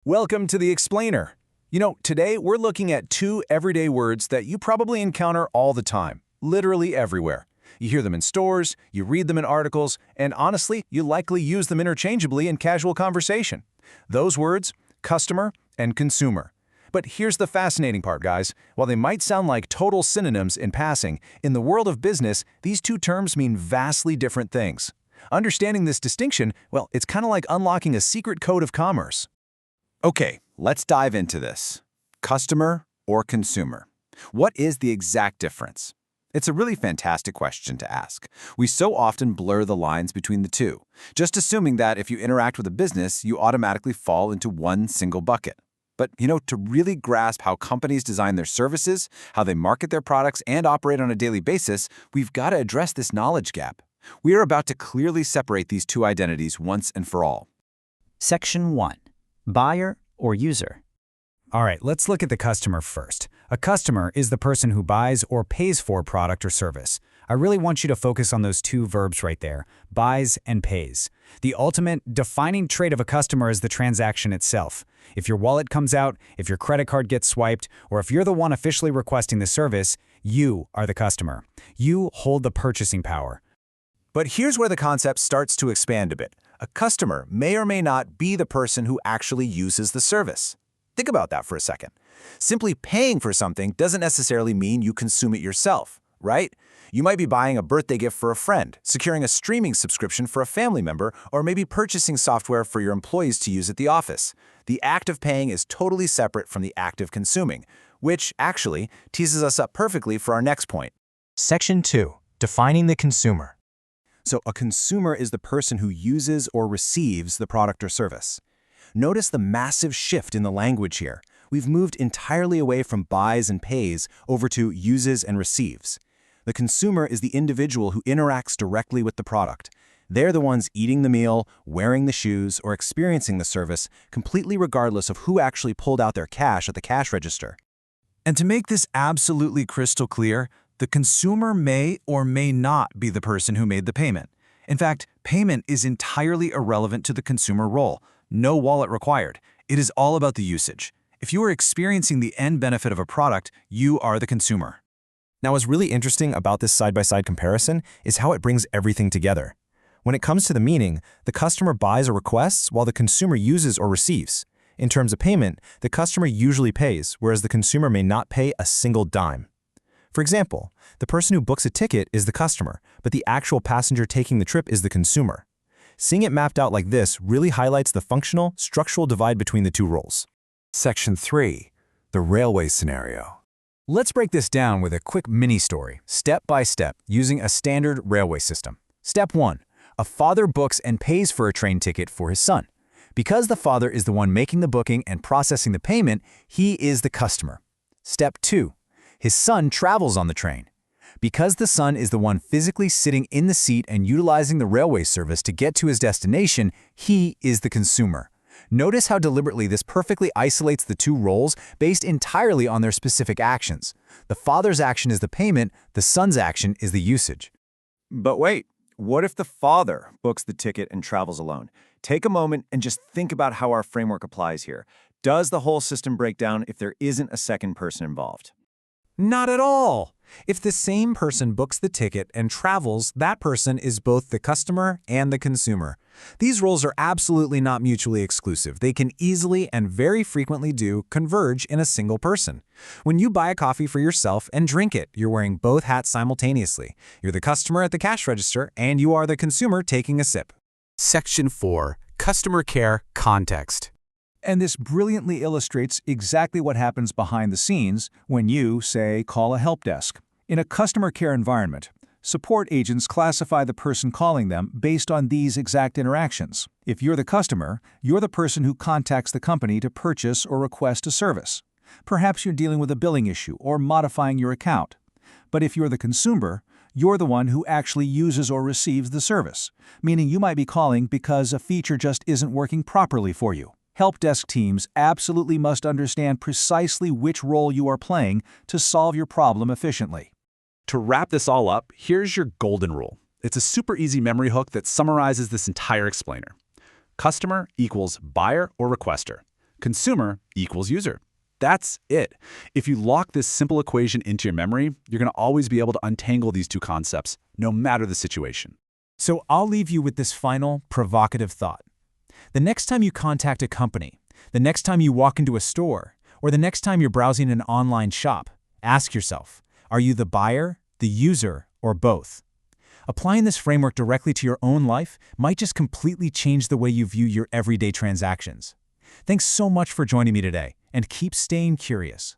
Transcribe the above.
Welcome to The Explainer. Today we're looking at two everyday words that you probably encounter all the time, literally everywhere. You hear them in stores, you read them in articles, and honestly, you likely use them interchangeably in casual conversation. Those words, customer and consumer. But here's the fascinating part, guys. While they might sound like total synonyms in passing, in the world of business, these two terms mean vastly different things. Understanding this distinction, well, it's kind of like unlocking a secret code of commerce. Okay, let's dive into this. Customer or consumer? What is the exact difference? It's a really fantastic question to ask. We so often blur the lines between the two, just assuming that if you interact with a business, you automatically fall into one single bucket. But, to really grasp how companies design their services, how they market their products, and operate on a daily basis, we've got to address this knowledge gap. We are about to clearly separate these two identities once and for all. Section 1. Buyer or user? All right, let's look at the customer first. A customer is the person who buys or pays for a product or service. I really want you to focus on those two verbs right there, buys and pays. The ultimate defining trait of a customer is the transaction itself. If your wallet comes out, if your credit card gets swiped, or if you're the one officially requesting the service, you are the customer. You hold the purchasing power. But here's where the concept starts to expand a bit. A customer may or may not be the person who actually uses the service. Think about that for a second. Simply paying for something doesn't necessarily mean you consume it yourself, right? You might be buying a birthday gift for a friend, securing a streaming subscription for a family member, or maybe purchasing software for your employees to use at the office. The act of paying is totally separate from the act of consuming, which actually teases us up perfectly for our next point. Section 2. Defining the consumer. So a consumer is the person who uses or receives the product or service. Notice the massive shift in the language here. We've moved entirely away from buys and pays over to uses and receives. The consumer is the individual who interacts directly with the product. They're the ones eating the meal, wearing the shoes, or experiencing the service, completely regardless of who actually pulled out their cash at the cash register. And to make this absolutely crystal clear, the consumer may or may not be the person who made the payment. In fact, payment is entirely irrelevant to the consumer role. No wallet required. It is all about the usage. If you are experiencing the end benefit of a product, you are the consumer. Now, what's really interesting about this side-by-side comparison is how it brings everything together. When it comes to the meaning, the customer buys or requests while the consumer uses or receives. In terms of payment, the customer usually pays, whereas the consumer may not pay a single dime. For example, the person who books a ticket is the customer, but the actual passenger taking the trip is the consumer. Seeing it mapped out like this really highlights the functional, structural divide between the two roles. Section 3. The railway scenario. Let's break this down with a quick mini-story, step by step, using a standard railway system. Step 1. A father books and pays for a train ticket for his son. Because the father is the one making the booking and processing the payment, he is the customer. Step 2. His son travels on the train. Because the son is the one physically sitting in the seat and utilizing the railway service to get to his destination, he is the consumer. Notice how deliberately this perfectly isolates the two roles based entirely on their specific actions. The father's action is the payment, the son's action is the usage. But wait, what if the father books the ticket and travels alone? Take a moment and just think about how our framework applies here. Does the whole system break down if there isn't a second person involved? Not at all. If the same person books the ticket and travels, that person is both the customer and the consumer. These roles are absolutely not mutually exclusive. They can easily and very frequently converge in a single person. When you buy a coffee for yourself and drink it, you're wearing both hats simultaneously. You're the customer at the cash register, and you are the consumer taking a sip. Section 4. Customer care context. And this brilliantly illustrates exactly what happens behind the scenes when you, say, call a help desk. In a customer care environment, support agents classify the person calling them based on these exact interactions. If you're the customer, you're the person who contacts the company to purchase or request a service. Perhaps you're dealing with a billing issue or modifying your account. But if you're the consumer, you're the one who actually uses or receives the service, meaning you might be calling because a feature just isn't working properly for you. Help desk teams absolutely must understand precisely which role you are playing to solve your problem efficiently. To wrap this all up, here's your golden rule. It's a super easy memory hook that summarizes this entire explainer. Customer equals buyer or requester. Consumer equals user. That's it. If you lock this simple equation into your memory, you're going to always be able to untangle these two concepts, no matter the situation. So I'll leave you with this final, provocative thought. The next time you contact a company, the next time you walk into a store, or the next time you're browsing an online shop, ask yourself, are you the buyer, the user, or both? Applying this framework directly to your own life might just completely change the way you view your everyday transactions. Thanks so much for joining me today, and keep staying curious.